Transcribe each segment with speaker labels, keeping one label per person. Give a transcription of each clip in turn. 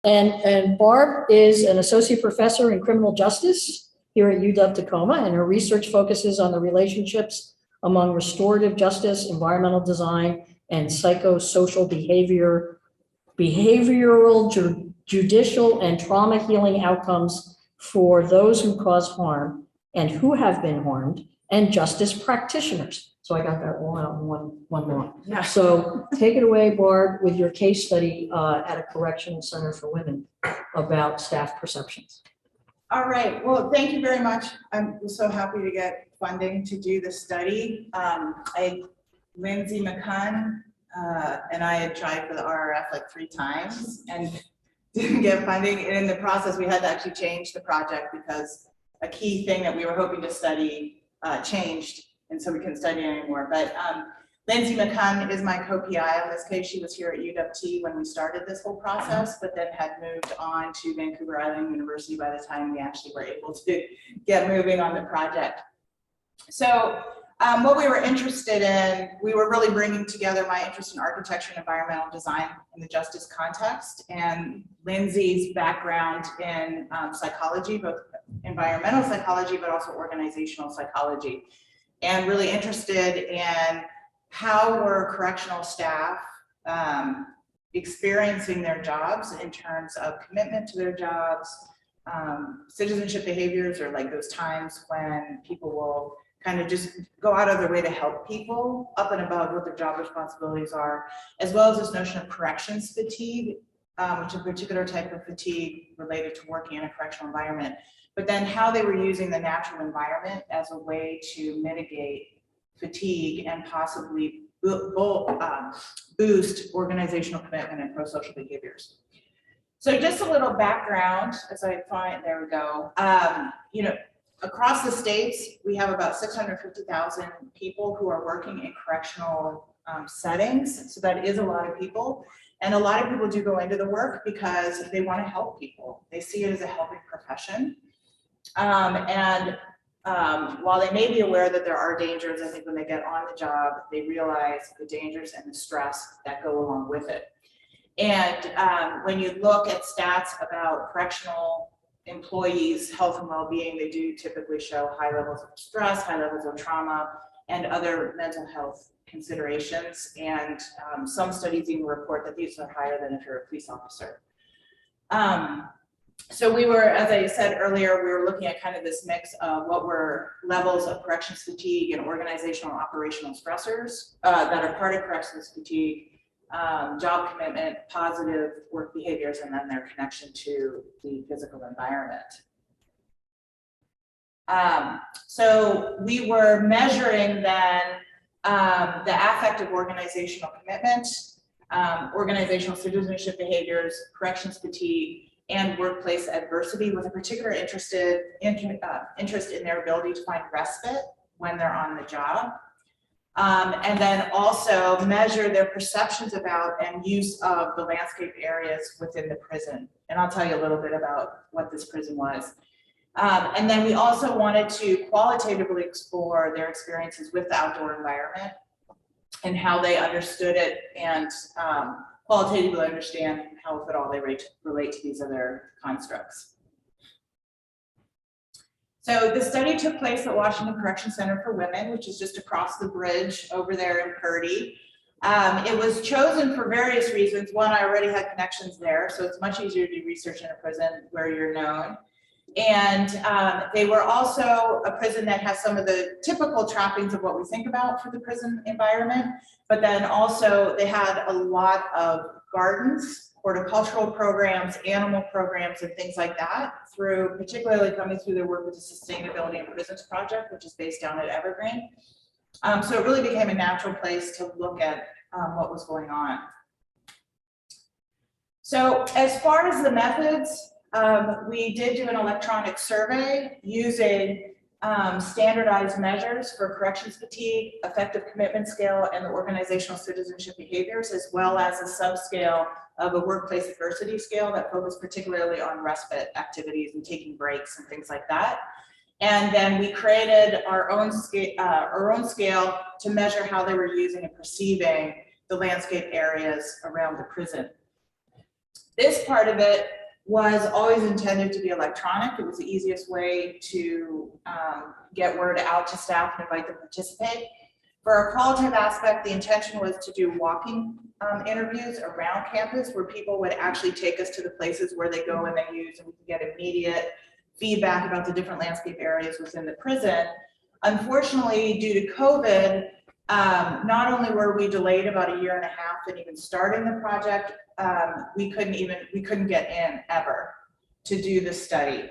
Speaker 1: And Barb is an associate professor in criminal justice here at UW Tacoma, and her research focuses on the relationships among restorative justice, environmental design, and psychosocial behavioral, judicial, and trauma healing outcomes for those who cause harm and who have been harmed, and justice practitioners. So I got that all out in one line.
Speaker 2: Yeah.
Speaker 1: So take it away, Barb, with your case study at a correctional center for women about staff perceptions.
Speaker 2: All right. Well, thank you very much. I'm so happy to get funding to do the study. Lindsay McCunn and I had tried for the RRF like 3 times and didn't get funding. And in the process, we had to actually change the project because a key thing that we were hoping to study changed, and so we couldn't study it anymore. But Lindsay McCunn is my co-PI on this case. She was here at UW when we started this whole process, but then had moved on to Vancouver Island University by the time we actually were able to get moving on the project. So what we were interested in, we were really bringing together my interest in architecture and environmental design in the justice context, and Lindsay's background in psychology, both environmental psychology, but also organizational psychology, and really interested in how were correctional staff experiencing their jobs in terms of commitment to their jobs, citizenship behaviors, or like those times when people will kind of just go out of their way to help people up and above what their job responsibilities are, as well as this notion of corrections fatigue, which is a particular type of fatigue related to working in a correctional environment, but then how they were using the natural environment as a way to mitigate fatigue and possibly boost organizational commitment and pro-social behaviors. So just a little background as I find, there we go. You know, across the states, we have about 650,000 people who are working in correctional settings. So that is a lot of people. And a lot of people do go into the work because they want to help people. They see it as a helping profession. While they may be aware that there are dangers, I think when they get on the job, they realize the dangers and the stress that go along with it. And when you look at stats about correctional employees' health and well-being, they do typically show high levels of stress, high levels of trauma, and other mental health considerations. And some studies even report that these are higher than if you're a police officer. So we were, as I said earlier, we were looking at kind of this mix of what were levels of corrections fatigue and organizational and operational stressors that are part of corrections fatigue, job commitment, positive work behaviors, and then their connection to the physical environment. So we were measuring then the affective organizational commitment, organizational citizenship behaviors, corrections fatigue, and workplace adversity, with a particular interest in their ability to find respite when they're on the job. And then also measure their perceptions about and use of the landscape areas within the prison. And I'll tell you a little bit about what this prison was. And then we also wanted to qualitatively explore their experiences with the outdoor environment and how they understood it, and qualitatively understand how, if at all, they relate to these other constructs. So the study took place at Washington Correction Center for Women, which is just across the bridge over there in Purdy. It was chosen for various reasons. One, I already had connections there, so it's much easier to do research in a prison where you're known. And they were also a prison that has some of the typical trappings of what we think about for the prison environment, but then also they had a lot of gardens, horticultural programs, animal programs, and things like that, through particularly coming through their work with the Sustainability in Prisons Project, which is based down at Evergreen. So it really became a natural place to look at what was going on. So as far as the methods, we did do an electronic survey using standardized measures for corrections fatigue, effective commitment scale, and the organizational citizenship behaviors, as well as a subscale of a workplace adversity scale that focused particularly on respite activities and taking breaks and things like that. And then we created our own scale to measure how they were using and perceiving the landscape areas around the prison. This part of it was always intended to be electronic. It was the easiest way to get word out to staff and invite them to participate. For our qualitative aspect, the intention was to do walking interviews around campus where people would actually take us to the places where they go and they use, and we could get immediate feedback about the different landscape areas within the prison. Unfortunately, due to COVID, not only were we delayed about 1.5 years in even starting the project, we couldn't get in ever to do the study.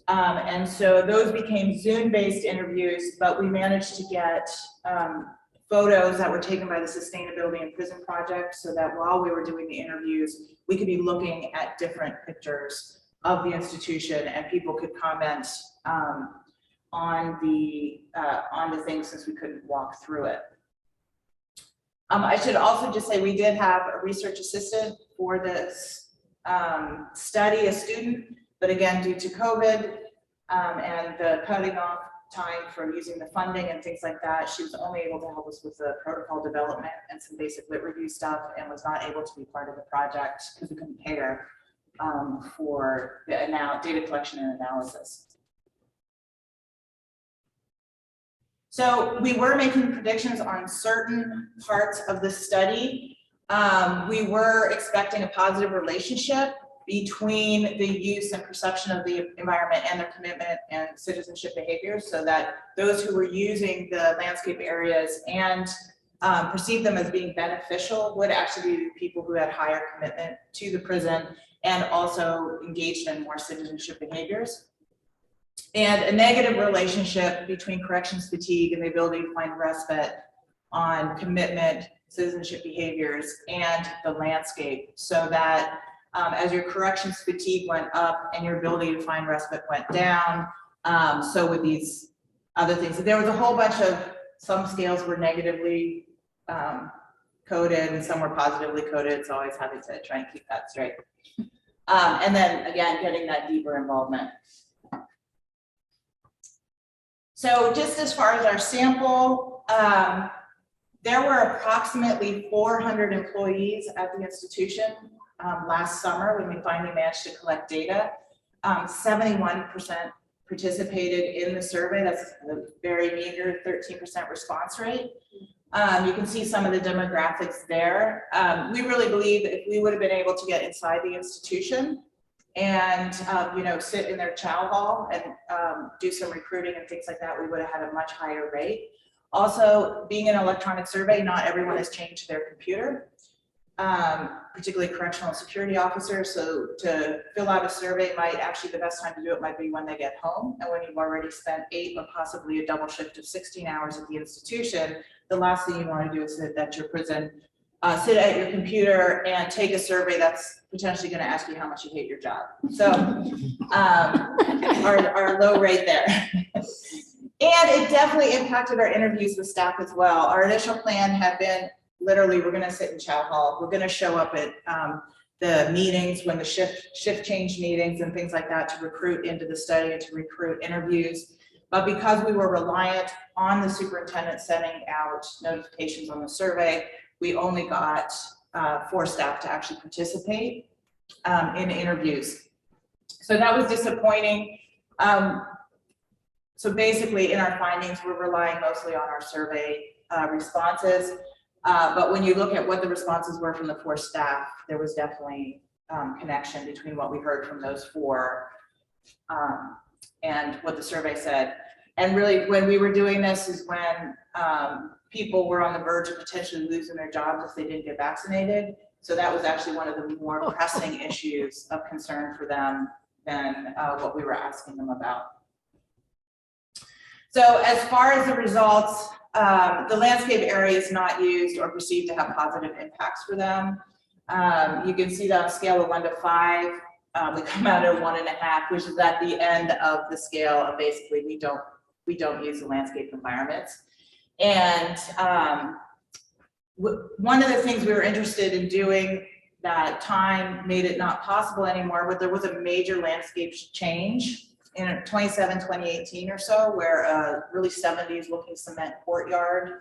Speaker 2: And so those became Zoom-based interviews, but we managed to get photos that were taken by the Sustainability in Prison Project so that while we were doing the interviews, we could be looking at different pictures of the institution and people could comment on the things since we couldn't walk through it. I should also just say we did have a research assistant for this study, a student, but again, due to COVID and the cutting off time for using the funding and things like that, she was only able to help us with the protocol development and some basic lit review stuff and was not able to be part of the project because we couldn't pay her for the data collection and analysis. So we were making predictions on certain parts of the study. We were expecting a positive relationship between the use and perception of the environment and their commitment and citizenship behaviors, so that those who were using the landscape areas and perceived them as being beneficial would actually be people who had higher commitment to the prison and also engaged in more citizenship behaviors. And a negative relationship between corrections fatigue and the ability to find respite on commitment, citizenship behaviors, and the landscape, so that as your corrections fatigue went up and your ability to find respite went down, so with these other things. There was a whole bunch of, some scales were negatively coded and some were positively coded, so always having to try and keep that straight. And then again, getting that deeper involvement. So just as far as our sample, there were approximately 400 employees at the institution last summer when we finally managed to collect data. 71% participated in the survey. That's a very meager 13% response rate. You can see some of the demographics there. We really believe that if we would have been able to get inside the institution and sit in their chow hall and do some recruiting and things like that, we would have had a much higher rate. Also, being an electronic survey, not everyone has changed their computer, particularly correctional and security officers. So to fill out a survey the best time to do it might be when they get home. And when you've already spent 8 or possibly a double shift of 16 hours at the institution, the last thing you want to do is sit at your prison, sit at your computer and take a survey that's potentially going to ask you how much you hate your job. So our low rate there. And it definitely impacted our interviews with staff as well. Our initial plan had been literally, we're going to sit in chow hall. We're going to show up at the meetings when the shift change meetings and things like that to recruit into the study and to recruit interviews. But because we were reliant on the superintendent sending out notifications on the survey, we only got 4 staff to actually participate in interviews. So that was disappointing. So basically in our findings, we're relying mostly on our survey responses. But when you look at what the responses were from the 4 staff, there was definitely connection between what we heard from those 4 and what the survey said. And really when we were doing this is when people were on the verge of potentially losing their jobs if they didn't get vaccinated. So that was actually one of the more pressing issues of concern for them than what we were asking them about. So as far as the results, the landscape area is not used or perceived to have positive impacts for them. You can see that on a scale of 1 to 5, we come out at 1.5, which is at the end of the scale of basically we don't use the landscape environments. And one of the things we were interested in doing that time made it not possible anymore, but there was a major landscape change in 2018 or so, where a really 70s looking cement courtyard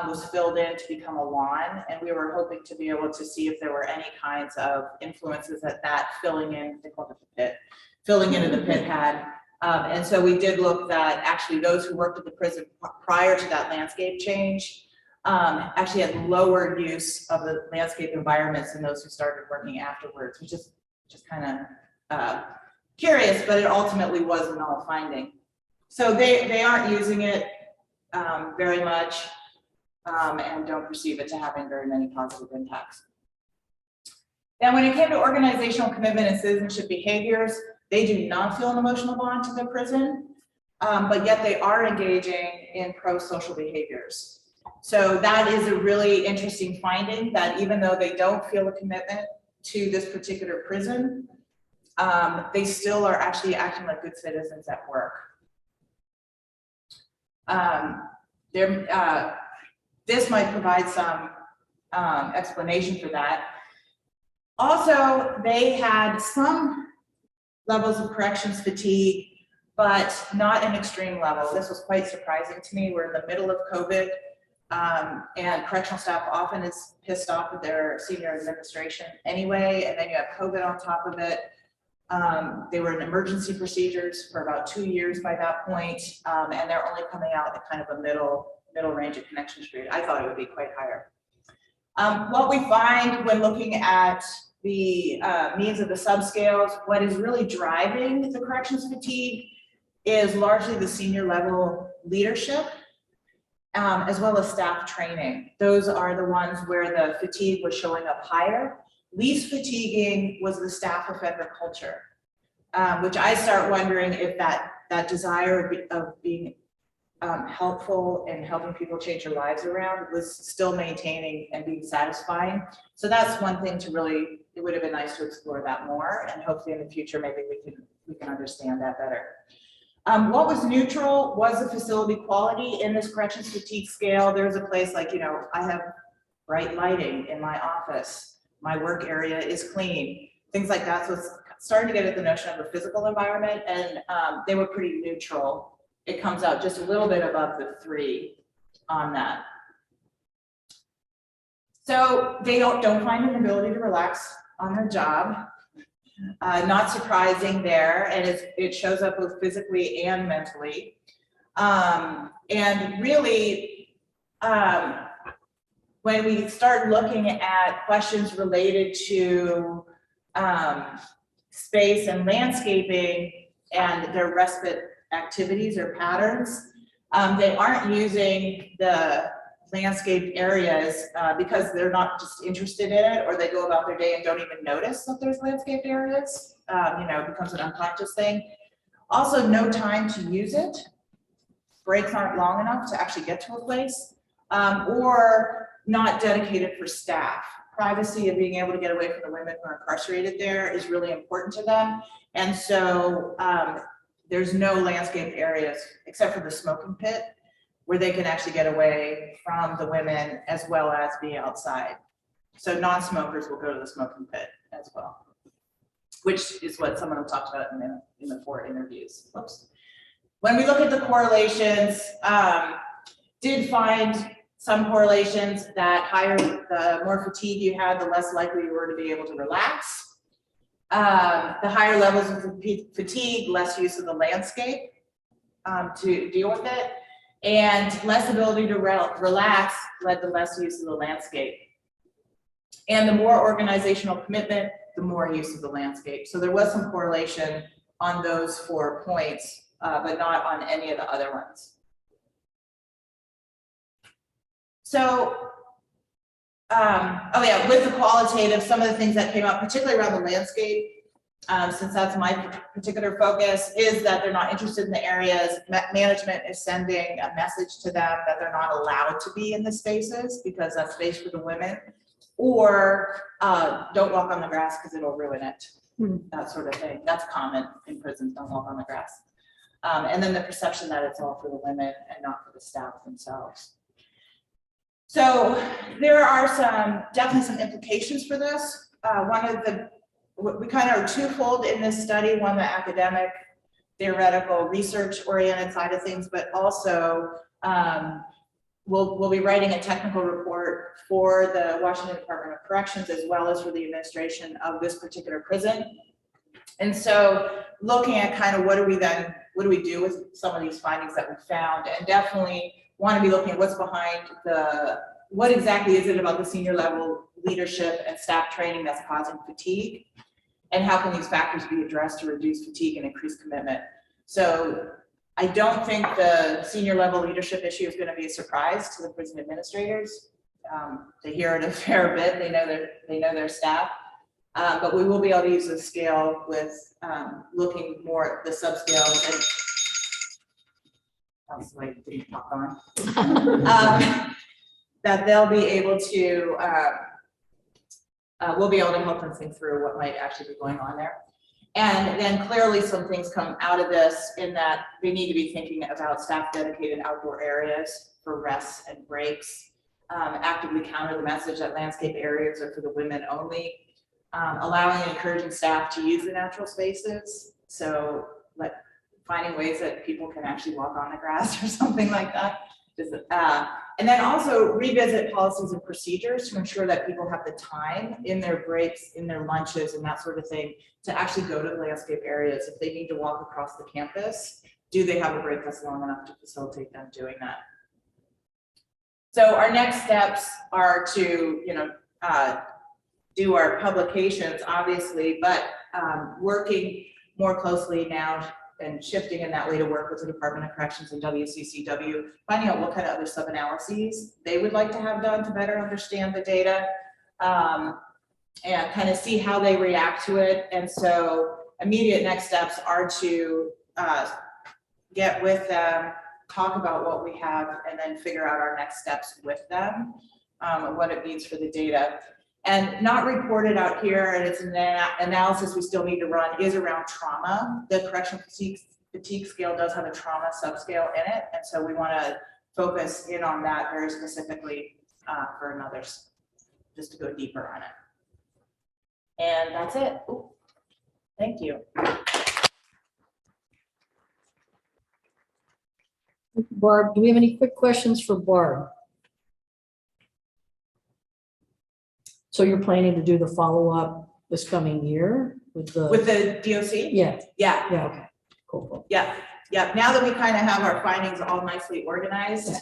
Speaker 2: was filled in to become a lawn, and we were hoping to be able to see if there were any kinds of influences that filling in, they called it the pit, filling into the pit had. And so we did look that actually those who worked at the prison prior to that landscape change actually had lower use of the landscape environments than those who started working afterwards, which is just kind of curious, but it ultimately was a null finding. So they aren't using it very much and don't perceive it to having very many positive impacts. And when it came to organizational commitment and citizenship behaviors, they do not feel an emotional bond to the prison, but yet they are engaging in pro-social behaviors. So that is a really interesting finding, that even though they don't feel a commitment to this particular prison, they still are actually acting like good citizens at work. This might provide some explanation for that. Also, they had some levels of corrections fatigue, but not an extreme level. This was quite surprising to me. We're in the middle of COVID, and correctional staff often is pissed off with their senior administration anyway, and then you have COVID on top of it. They were in emergency procedures for about 2 years by that point, and they're only coming out at kind of a middle range of connections period. I thought it would be quite higher. What we find when looking at the means of the subscales, what is really driving the corrections fatigue is largely the senior level leadership, as well as staff training. Those are the ones where the fatigue was showing up higher. Least fatiguing was the staff offender culture, which I start wondering if that desire of being helpful and helping people change their lives around was still maintaining and being satisfying. So that's one thing to really, it would have been nice to explore that more, and hopefully in the future maybe we can understand that better. What was neutral was the facility quality in this corrections fatigue scale. There's a place like, you know, I have bright lighting in my office, my work area is clean, things like that. So it's starting to get at the notion of the physical environment, and they were pretty neutral. It comes out just a little bit above the 3 on that. So they don't find an ability to relax on their job. Not surprising there, and it shows up both physically and mentally. And really, when we start looking at questions related to space and landscaping and their respite activities or patterns, they aren't using the landscape areas because they're not just interested in it, or they go about their day and don't even notice that there's landscaped areas. You know, it becomes an unconscious thing. Also, no time to use it. Breaks aren't long enough to actually get to a place, or not dedicated for staff. Privacy and being able to get away from the women who are incarcerated there is really important to them. And so there's no landscaped areas except for the smoking pit where they can actually get away from the women as well as be outside. So non-smokers will go to the smoking pit as well, which is what someone talked about in the 4 interviews. Whoops. When we look at the correlations, did find some correlations that the more fatigue you had, the less likely you were to be able to relax. The higher levels of fatigue, less use of the landscape to deal with it, and less ability to relax led to less use of the landscape. And the more organizational commitment, the more use of the landscape. So there was some correlation on those 4 points, but not on any of the other ones. So, oh yeah, with the qualitative, some of the things that came up, particularly around the landscape, since that's my particular focus, is that they're not interested in the areas. Management is sending a message to them that they're not allowed to be in the spaces because that's space for the women, or don't walk on the grass because it'll ruin it, that sort of thing. That's common in prisons, don't walk on the grass. And then the perception that it's all for the women and not for the staff themselves. So there are definitely some implications for this. We kind of are twofold in this study, one the academic, theoretical, research-oriented side of things, but also we'll be writing a technical report for the Washington Department of Corrections as well as for the administration of this particular prison. And so looking at kind of what do we do with some of these findings that we found, and definitely want to be looking at what's behind what exactly is it about the senior level leadership and staff training that's causing fatigue, and how can these factors be addressed to reduce fatigue and increase commitment. So I don't think the senior level leadership issue is going to be a surprise to the prison administrators. They hear it a fair bit. They know their staff, but we will be able to use the scale with looking more at the subscales. And that's why it didn't pop on. That they'll be able to. We'll be able to help them think through what might actually be going on there. And then clearly some things come out of this in that they need to be thinking about staff dedicated outdoor areas for rests and breaks, actively counter the message that landscape areas are for the women only, allowing and encouraging staff to use the natural spaces. So finding ways that people can actually walk on the grass or something like that. And then also revisit policies and procedures to ensure that people have the time in their breaks, in their lunches and that sort of thing to actually go to the landscape areas. If they need to walk across the campus, do they have a break that's long enough to facilitate them doing that? So our next steps are to, do our publications, obviously, but working more closely now and shifting in that way to work with the Department of Corrections and WCCW, finding out what kind of other sub-analyses they would like to have done to better understand the data, and kind of see how they react to it. And so immediate next steps are to get with them, talk about what we have, and then figure out our next steps with them, what it means for the data. And not reported out here, and it's an analysis we still need to run, is around trauma. The correctional fatigue scale does have a trauma subscale in it, and so we want to focus in on that very specifically for another, just to go deeper on it. And that's it. Ooh, thank you.
Speaker 1: Barb, do we have any quick questions for Barb? So you're planning to do the follow-up this coming year with the
Speaker 2: DOC?
Speaker 1: Yeah.
Speaker 2: Yeah.
Speaker 1: Okay. Cool.
Speaker 2: Yeah. Now that we kind of have our findings all nicely organized,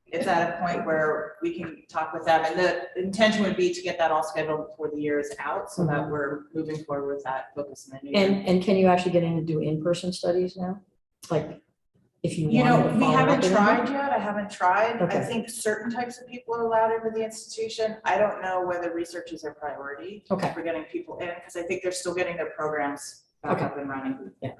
Speaker 2: it's at a point where we can talk with them. And the intention would be to get that all scheduled before the year is out, so that we're moving forward with that focus in the new year.
Speaker 1: And can you actually get in and do in-person studies now? Like, if you wanted to
Speaker 2: we
Speaker 1: follow
Speaker 2: haven't
Speaker 1: up with
Speaker 2: tried
Speaker 1: them?
Speaker 2: yet. I haven't tried.
Speaker 1: Okay.
Speaker 2: I think certain types of people are allowed into the institution. I don't know whether research is their priority
Speaker 1: Okay.
Speaker 2: for getting people in, because I think they're still getting their programs back
Speaker 1: Okay.
Speaker 2: up and running.
Speaker 1: Yeah.